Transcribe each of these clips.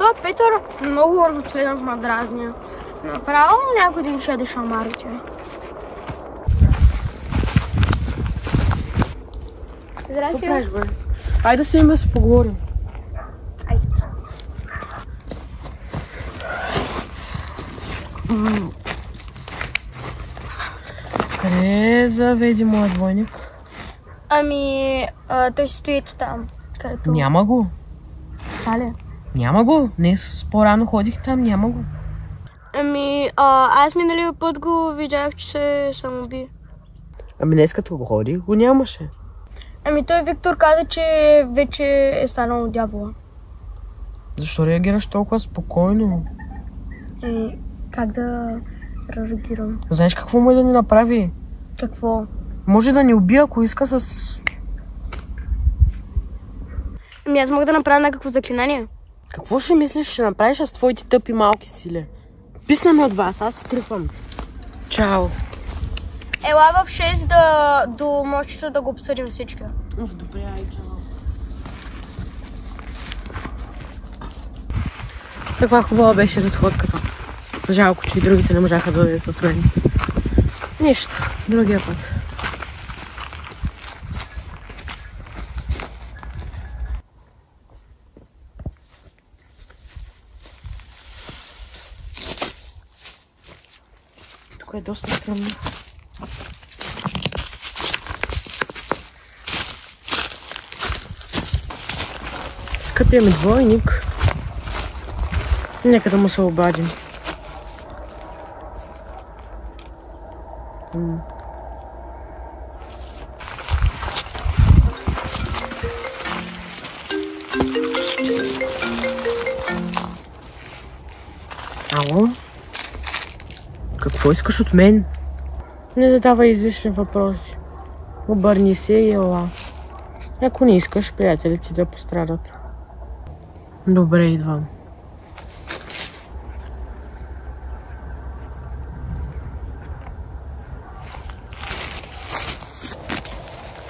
Той Петър много напоследък ме дразня. Направо някой ден ще яде шамарите. Здрасти. Какво правиш, бе? Айде да седим да се поговорим. Айде. Къде заведи моят двойник? Ами, той стои ето там. Където... Няма го. Дали? Няма го. Днес по-рано ходих там, няма го. Ами, аз миналия път го видях, че се самоуби. Ами днес като го ходих, го нямаше. Ами той Виктор каза, че вече е станал дявола. Защо реагираш толкова спокойно? Как да реагирам? Знаеш какво може да ни направи? Какво? Може да ни убие, ако иска с... Ами аз мога да направя някакво заклинание. Какво ще мислиш, ще направиш с твоите тъпи малки сили? Писна ми от вас, аз се тръгвам. Чао. Ела в 6 до мощето да го обсъдим всички. Добре, ай, чао. Каква хубава беше разходката. Жалко, че и другите не можаха да дойдат с мен. Нищо, другия път. Тук е доста стръмно. Скъпия ми двойник. Нека да му се обадим. Ало? Какво искаш от мен? Не задавай излишни въпроси. Обърни се и ела. Ако не искаш, приятелите ти да пострадат. Добре, идвам.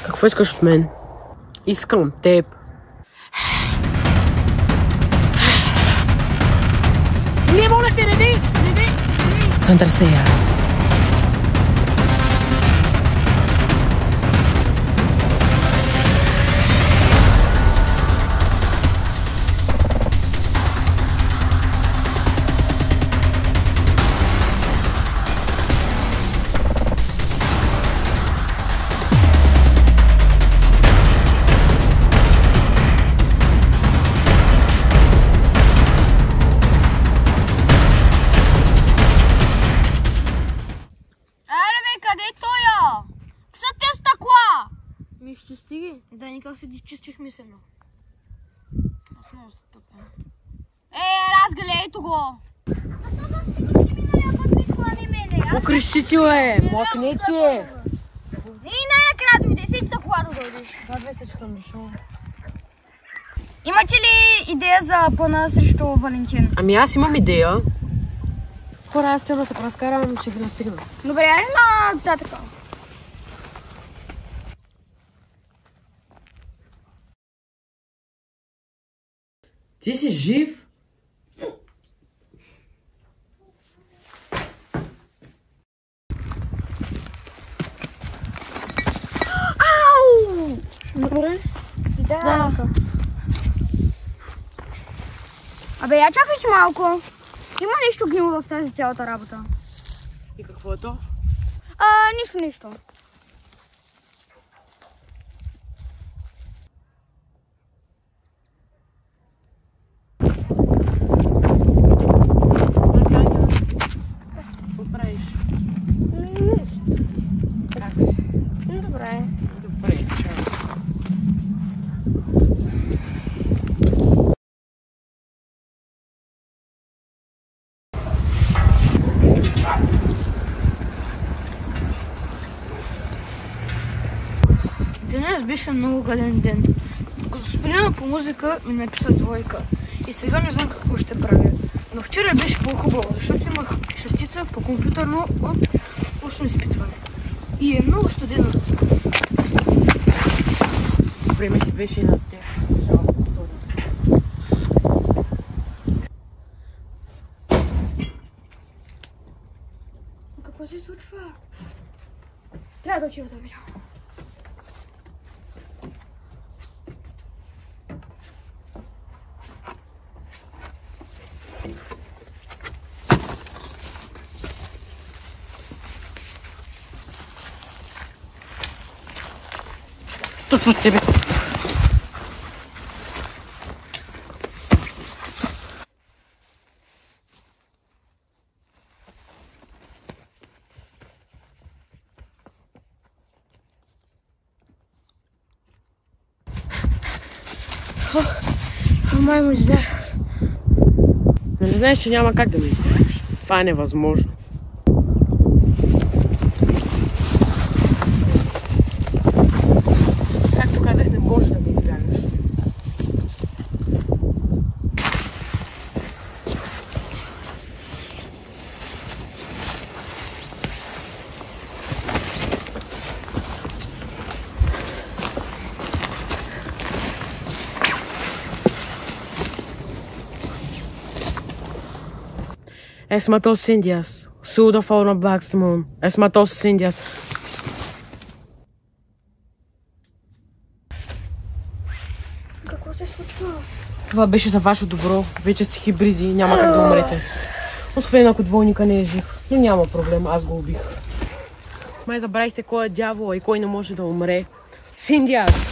Какво искаш от мен? Искам теб. Не, моля те, не дей! Център се я. Ще стиги? Да, никак се ги чистих мислено. Разгале, ето го! Какво крещите, бе? Млъкнете! И най-накрая дойде, седица когато дойдеш. 2 че съм дошъл. Имате ли идея за плана срещу Валентин? Ами аз имам идея. Хора, аз трябва да се разкарам, ще ви настигна. Добре, аре на татъка. Ти си жив? Ау! Добре? Да. Абе, я чакайте малко. Има нещо гнило в тази цялата работа. И какво е то? Нищо. Добре, чао. Денес беше много гаден ден. Господина по музика ми написа двойка. И сега не знам какво ще правя. Но вчера беше по-хубаво, защото имах шестица по компютърно от устно изпитване. И е много студено. Време ти беше и над теб. Какво се случва? Трябва да отида да видя. Точно тебе. Май му избях. Нали знаеш, че няма как да ме избягаш. Това е невъзможно. Както казах, не можеш да ме избягаш. Es matou Indias. Sul da fauna Blackstone. Es matou Indias. Какво се случва? Това беше за ваше добро. Вече сте хибриди и няма как да умрете. Освен ако двойника не е жив. Но няма проблем, аз го убих. Май забравихте кой е дявола и кой не може да умре. Синдиас!